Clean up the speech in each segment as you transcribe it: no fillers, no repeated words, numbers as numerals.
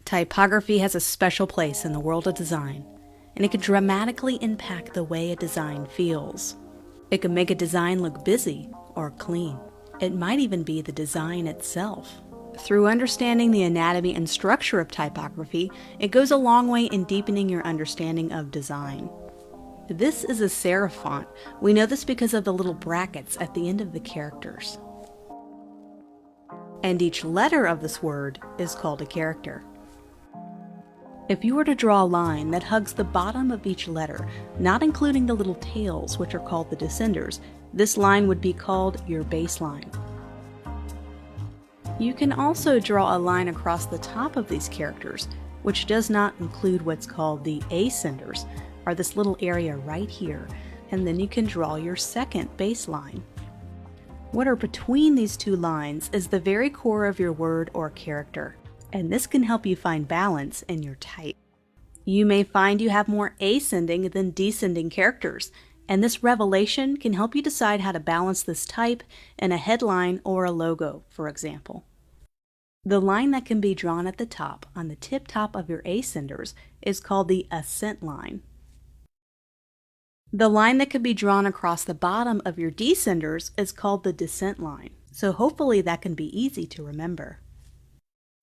Typography has a special place in the world of design, and it can dramatically impact the way a design feels. It can make a design look busy or clean. It might even be the design itself. Through understanding the anatomy and structure of typography, it goes a long way in deepening your understanding of design. This is a serif font. We know this because of the little brackets at the end of the characters. And each letter of this word is called a character. If you were to draw a line that hugs the bottom of each letter, not including the little tails, which are called the descenders, this line would be called your baseline. You can also draw a line across the top of these characters, which does not include what's called the ascenders, or this little area right here, and then you can draw your second baseline. What are between these two lines is the very core of your word or character, and this can help you find balance in your type. You may find you have more ascending than descending characters, and this revelation can help you decide how to balance this type in a headline or a logo, for example. The line that can be drawn at the top on the tip top of your ascenders is called the ascent line. The line that can be drawn across the bottom of your descenders is called the descent line, so hopefully that can be easy to remember.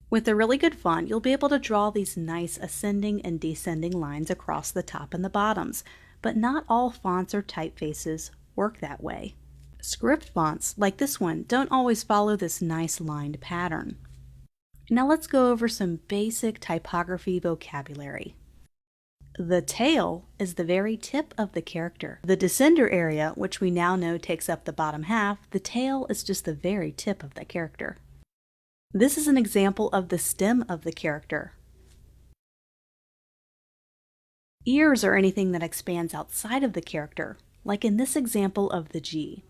With a really good font, you'll be able to draw these nice ascending and descending lines across the top and the bottoms, but not all fonts or typefaces work that way. Script fonts, like this one, don't always follow this nice lined pattern. Now let's go over some basic typography vocabulary. The tail is the very tip of the character. The descender area, which we now know takes up the bottom half, the tail is just the very tip of the character. This is an example of the stem of the character. Ears are anything that expands outside of the character, like in this example of the G.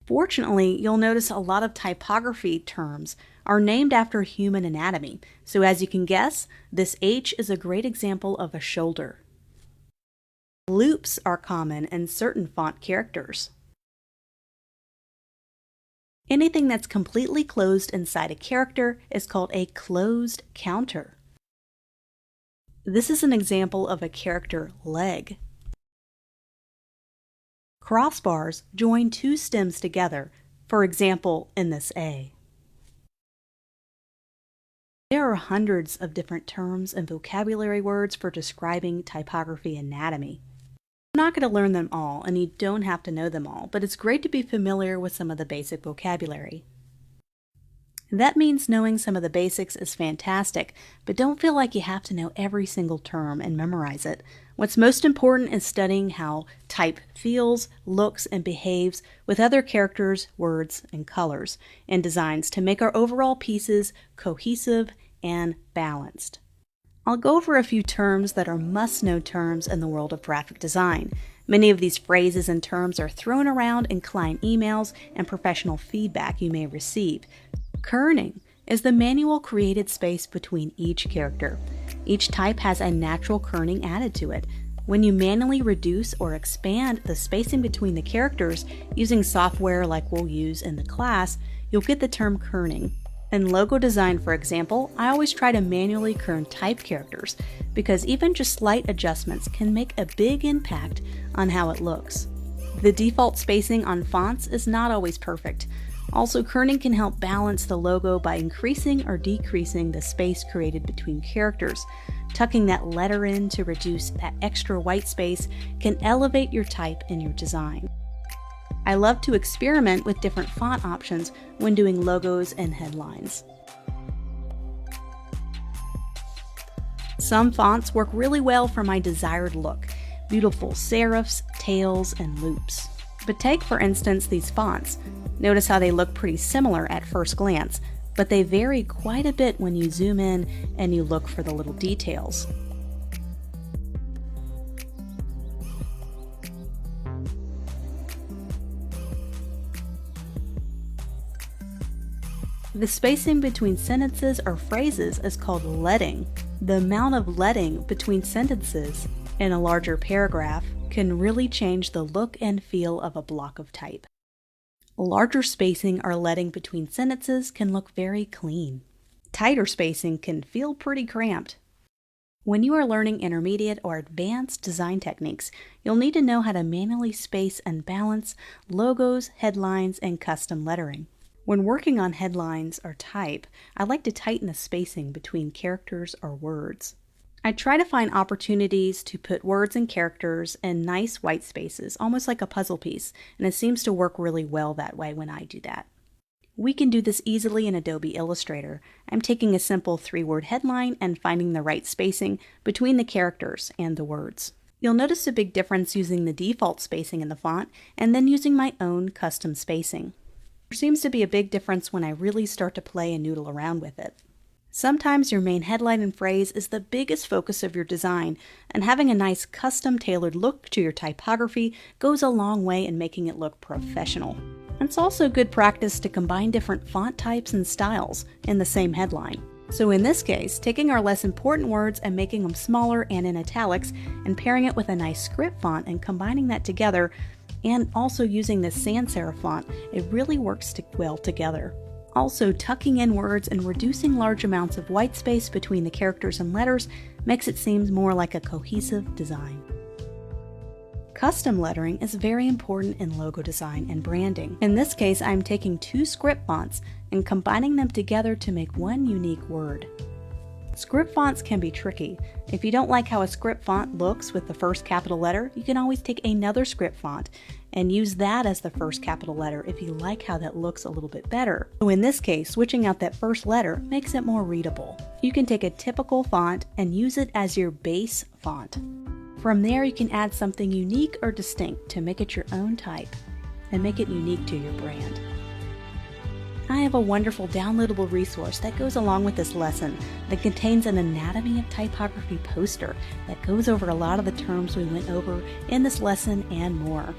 Fortunately, you'll notice a lot of typography terms are named after human anatomy, so as you can guess, this H is a great example of a shoulder. Loops are common in certain font characters. Anything that's completely closed inside a character is called a closed counter. This is an example of a character leg. Crossbars join two stems together, for example, in this A. There are hundreds of different terms and vocabulary words for describing typography anatomy. I'm not going to learn them all, and you don't have to know them all, but it's great to be familiar with some of the basic vocabulary. That means knowing some of the basics is fantastic, but don't feel like you have to know every single term and memorize it. What's most important is studying how type feels, looks, and behaves with other characters, words, and colors and designs to make our overall pieces cohesive and balanced. I'll go over a few terms that are must-know terms in the world of graphic design. Many of these phrases and terms are thrown around in client emails and professional feedback you may receive. Kerning is the manual created space between each character. Each type has a natural kerning added to it. When you manually reduce or expand the spacing between the characters using software like we'll use in the class, you'll get the term kerning. In logo design, for example, I always try to manually kern type characters because even just slight adjustments can make a big impact on how it looks. The default spacing on fonts is not always perfect. Also, kerning can help balance the logo by increasing or decreasing the space created between characters. Tucking that letter in to reduce that extra white space can elevate your type in your design. I love to experiment with different font options when doing logos and headlines. Some fonts work really well for my desired look, beautiful serifs, tails, and loops. But take, for instance, these fonts. Notice how they look pretty similar at first glance, but they vary quite a bit when you zoom in and you look for the little details. The spacing between sentences or phrases is called leading. The amount of leading between sentences in a larger paragraph can really change the look and feel of a block of type. Larger spacing or leading between sentences can look very clean. Tighter spacing can feel pretty cramped. When you are learning intermediate or advanced design techniques, you'll need to know how to manually space and balance logos, headlines, and custom lettering. When working on headlines or type, I like to tighten the spacing between characters or words. I try to find opportunities to put words and characters in nice white spaces, almost like a puzzle piece, and it seems to work really well that way when I do that. We can do this easily in Adobe Illustrator. I'm taking a simple 3-word headline and finding the right spacing between the characters and the words. You'll notice a big difference using the default spacing in the font and then using my own custom spacing. There seems to be a big difference when I really start to play and noodle around with it. Sometimes your main headline and phrase is the biggest focus of your design, and having a nice custom-tailored look to your typography goes a long way in making it look professional. It's also good practice to combine different font types and styles in the same headline. So in this case, taking our less important words and making them smaller and in italics, and pairing it with a nice script font and combining that together, and also using the sans serif font, it really works well together. Also, tucking in words and reducing large amounts of white space between the characters and letters makes it seem more like a cohesive design. Custom lettering is very important in logo design and branding. In this case, I'm taking 2 script fonts and combining them together to make one unique word. Script fonts can be tricky. If you don't like how a script font looks with the first capital letter, you can always take another script font and use that as the first capital letter if you like how that looks a little bit better. So in this case, switching out that first letter makes it more readable. You can take a typical font and use it as your base font. From there, you can add something unique or distinct to make it your own type and make it unique to your brand. I have a wonderful downloadable resource that goes along with this lesson that contains an anatomy of typography poster that goes over a lot of the terms we went over in this lesson and more.